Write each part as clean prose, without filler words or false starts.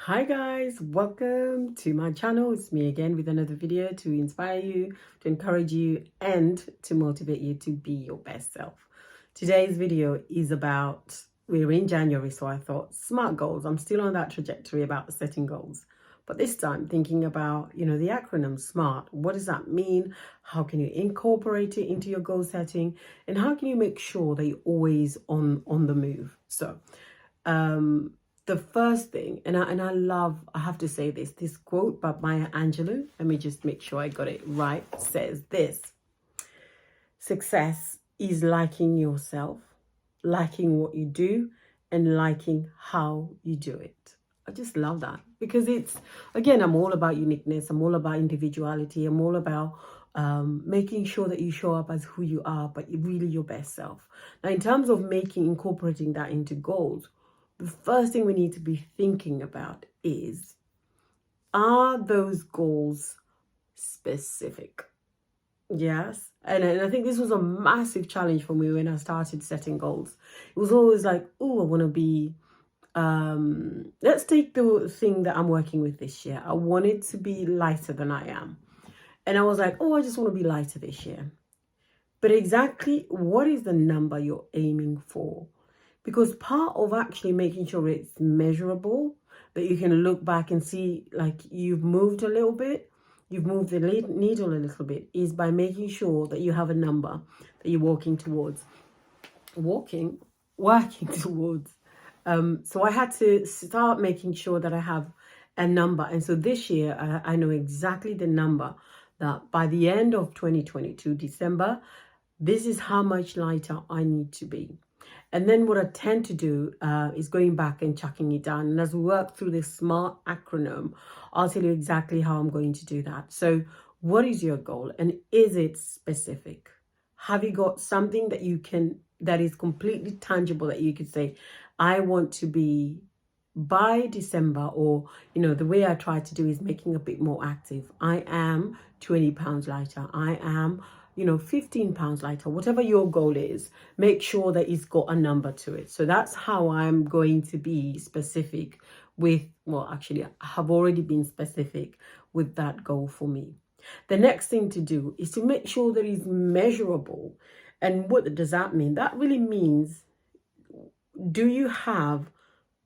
Hi guys, welcome to my channel. It's me again with another video to inspire you, to encourage you, and to motivate you to be your best self. Today's video is about, we're in January, so I thought SMART goals. I'm still on that trajectory about setting goals. But this time thinking about, the acronym SMART. What does that mean? How can you incorporate it into your goal setting? And how can you make sure that you're always on the move? So, the first thing, and I love, I have to say this quote by Maya Angelou, let me just make sure I got it right, says this: success is liking yourself, liking what you do, and liking how you do it. I just love that because it's, again, I'm all about uniqueness, I'm all about individuality, I'm all about making sure that you show up as who you are, but you're really your best self. Now, in terms of incorporating that into goals, the first thing we need to be thinking about is, are those goals specific? Yes. And I think this was a massive challenge for me when I started setting goals. It was always like, oh, I want to be, let's take the thing that I'm working with this year. I wanted to be lighter than I am. And I was like, oh, I just want to be lighter this year. But exactly what is the number you're aiming for? Because part of actually making sure it's measurable, that you can look back and see like you've moved a little bit, you've moved the needle a little bit, is by making sure that you have a number that you're working towards. Working towards. So I had to start making sure that I have a number. And so this year, I know exactly the number that by the end of 2022, December, this is how much lighter I need to be. And then what I tend to do is going back and chucking it down. And as we work through this SMART acronym, I'll tell you exactly how I'm going to do that. So what is your goal? And is it specific? Have you got something that is completely tangible that you could say, I want to be by December, or, the way I try to do is making a bit more active. I am 20 pounds lighter. I am 15 pounds lighter, whatever your goal is, make sure that it's got a number to it. So that's how I'm going to be specific with, well, actually, I have already been specific with that goal for me. The next thing to do is to make sure that it's measurable. And what does that mean? That really means, do you have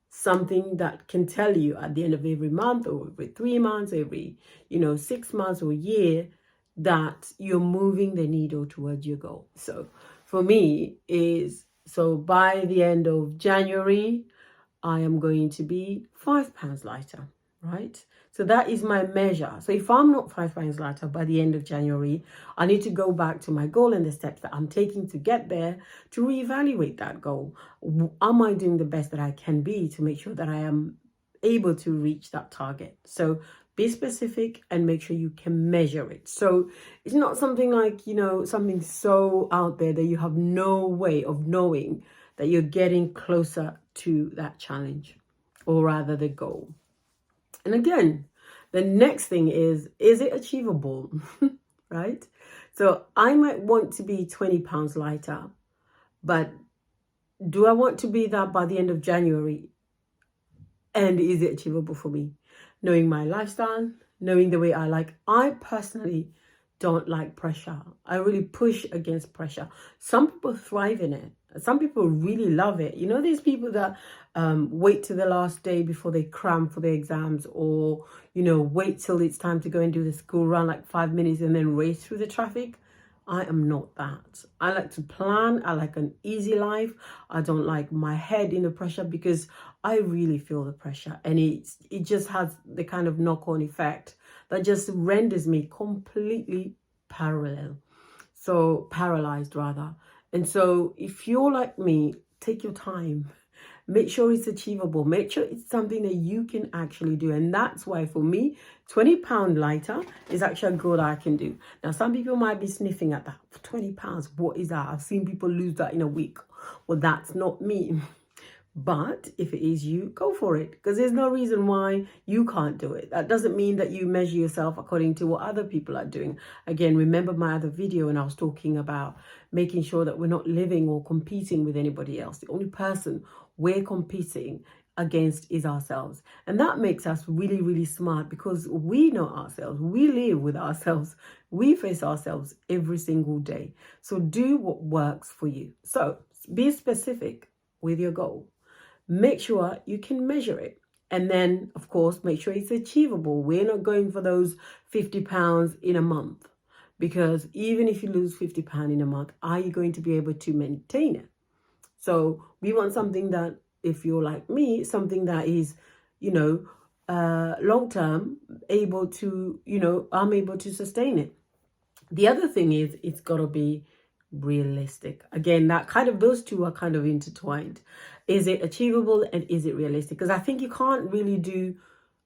something that can tell you at the end of every month, or every 3 months, every 6 months or a year, that you're moving the needle towards your goal? So for me so by the end of January, I am going to be 5 pounds lighter, right? So that is my measure. So if I'm not 5 pounds lighter by the end of January, I need to go back to my goal and the steps that I'm taking to get there, to reevaluate that goal. Am I doing the best that I can be to make sure that I am able to reach that target? So be specific and make sure you can measure it. So it's not something like, something so out there that you have no way of knowing that you're getting closer to that challenge, or rather the goal. And again, the next thing is it achievable? Right? So I might want to be 20 pounds lighter, but do I want to be that by the end of January? And is it achievable for me? Knowing my lifestyle, knowing the way I personally don't like pressure. I really push against pressure. Some people thrive in it. Some people really love it. These people that wait till the last day before they cram for their exams, or, wait till it's time to go and do the school run, like 5 minutes, and then race through the traffic. I am not that. I like to plan. I like an easy life. I don't like my head in the pressure, because I really feel the pressure, and it just has the kind of knock-on effect that just renders me completely paralyzed rather. And so if you're like me, take your time. Make sure it's achievable. Make sure it's something that you can actually do. And that's why for me, 20 pound lighter is actually a goal that I can do. Now, some people might be sniffing at that. 20 pounds, what is that? I've seen people lose that in a week. Well, that's not me. But if it is you, go for it, because there's no reason why you can't do it. That doesn't mean that you measure yourself according to what other people are doing. Again, remember my other video, and I was talking about making sure that we're not living or competing with anybody else. The only person we're competing against is ourselves. And that makes us really, really smart because we know ourselves. We live with ourselves. We face ourselves every single day. So do what works for you. So be specific with your goal. Make sure you can measure it. And then, of course, make sure it's achievable. We're not going for those 50 pounds in a month, because even if you lose 50 pounds in a month, are you going to be able to maintain it? So we want something that, if you're like me, something that is, long term, able to, I'm able to sustain it. The other thing is, it's got to be realistic. Again, those two are kind of intertwined. Is it achievable and is it realistic? Because I think you can't really do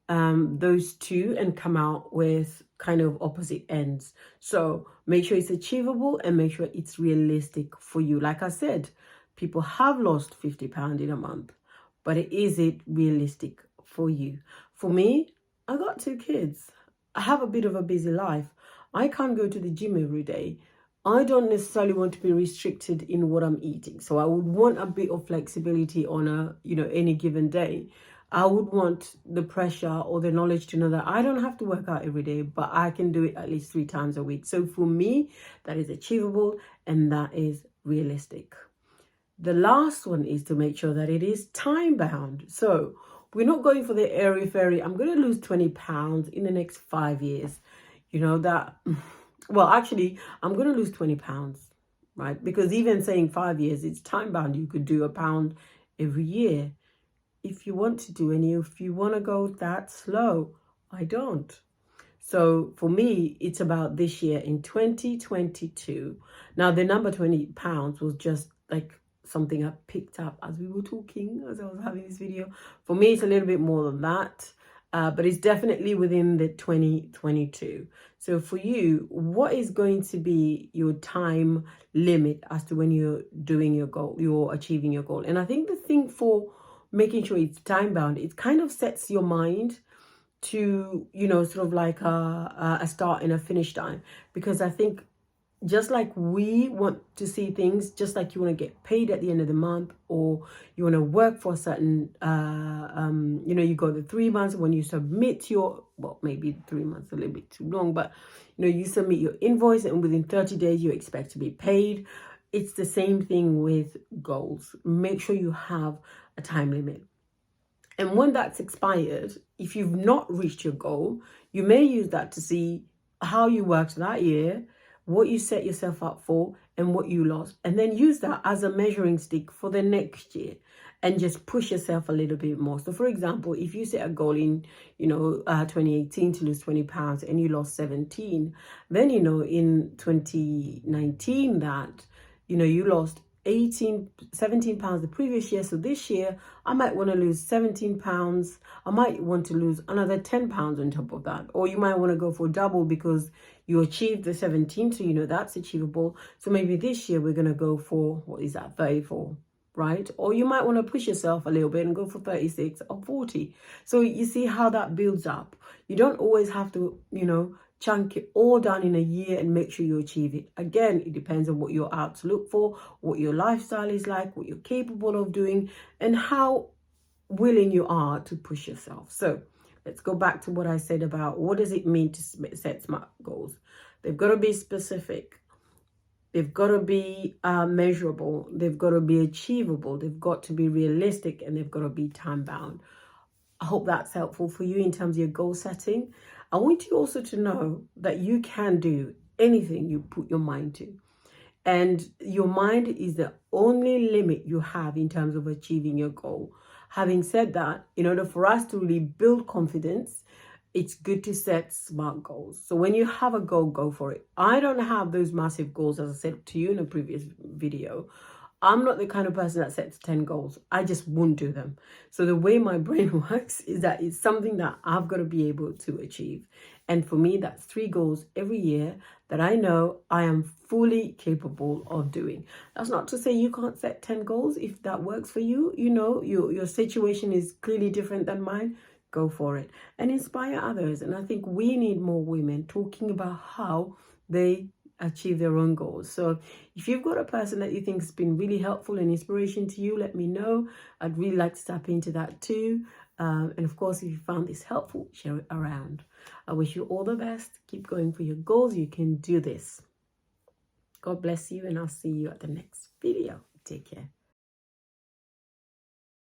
those two and come out with kind of opposite ends. So make sure it's achievable and make sure it's realistic for you. Like I said, people have lost 50 pounds in a month, but is it realistic for you? For me, I got 2 kids. I have a bit of a busy life. I can't go to the gym every day. I don't necessarily want to be restricted in what I'm eating. So I would want a bit of flexibility on any given day. I would want the pressure or the knowledge to know that I don't have to work out every day, but I can do it at least 3 times a week. So for me, that is achievable and that is realistic. The last one is to make sure that it is time bound. So we're not going for the airy fairy, I'm going to lose 20 pounds in the next 5 years. Actually, I'm going to lose 20 pounds, right? Because even saying 5 years, it's time bound. You could do £1 every year if you want to do any. If you want to go that slow, I don't. So for me, it's about this year in 2022. Now, the number 20 pounds was just like something I picked up as we were talking, as I was having this video. For me, it's a little bit more than that. But it's definitely within the 2022. So for you, what is going to be your time limit as to when you're doing your goal, you're achieving your goal? And I think the thing for making sure it's time bound, it kind of sets your mind to, sort of like a start and a finish time. Because I think just like we want to see things, just like you want to get paid at the end of the month, or you want to work for a certain, you go the 3 months when you submit maybe 3 months a little bit too long, but you submit your invoice and within 30 days you expect to be paid. It's the same thing with goals. Make sure you have a time limit. And when that's expired, if you've not reached your goal, you may use that to see how you worked that year, what you set yourself up for, and what you lost. And then use that as a measuring stick for the next year and just push yourself a little bit more. So for example, if you set a goal in, 2018 to lose 20 pounds and you lost 17, then, in 2019 that, you lost 17 pounds the previous year. So this year I might want to lose 17 pounds. I might want to lose another 10 pounds on top of that. Or you might want to go for double because you achieved the 17. So that's achievable. So maybe this year we're going to go for, 34, right? Or you might want to push yourself a little bit and go for 36 or 40. So you see how that builds up. You don't always have to, chunk it all down in a year and make sure you achieve it. Again, it depends on what you're out to look for, what your lifestyle is like, what you're capable of doing, and how willing you are to push yourself. So let's go back to what I said about what does it mean to set SMART goals. They've got to be specific. They've got to be measurable. They've got to be achievable. They've got to be realistic, and they've got to be time bound. I hope that's helpful for you in terms of your goal setting. I want you also to know that you can do anything you put your mind to. And your mind is the only limit you have in terms of achieving your goal. Having said that, in order for us to really build confidence, it's good to set SMART goals. So when you have a goal, go for it. I don't have those massive goals, as I said to you in a previous video. I'm not the kind of person that sets 10 goals. I just won't do them. So the way my brain works is that it's something that I've got to be able to achieve. And for me, that's 3 goals every year that I know I am fully capable of doing. That's not to say you can't set 10 goals if that works for you. Your situation is clearly different than mine. Go for it and inspire others. And I think we need more women talking about how they achieve their own goals. So if you've got a person that you think has been really helpful and inspiration to you, let me know. I'd really like to tap into that too. And of course, if you found this helpful, share it around. I wish you all the best. Keep going for your goals. You can do this. God bless you, and I'll see you at the next video. Take care.